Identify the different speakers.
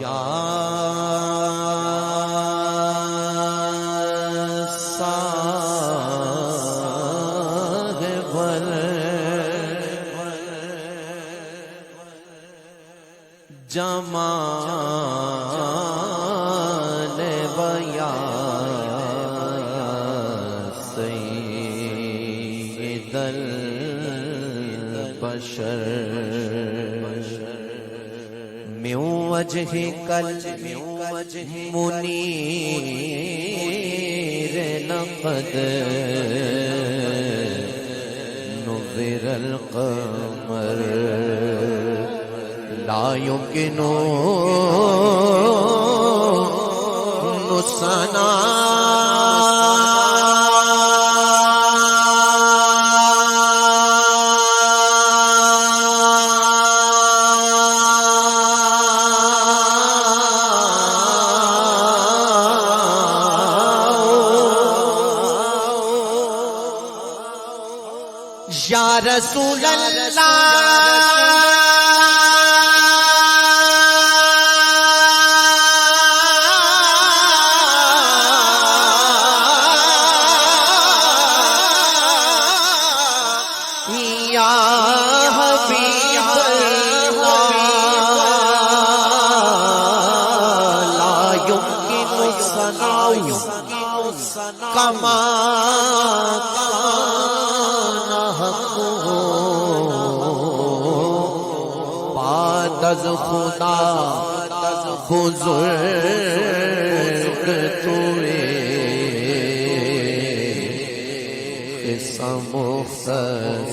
Speaker 1: یا صاحب الجمال و یا سید البشر من وجهك المنير لقد نظر القمر لا يمكن نسنا یا رسول اللہ یا حبیب اللہ لا يمكن ثناء کما از خدا بزرگ توئے قصہ مختصر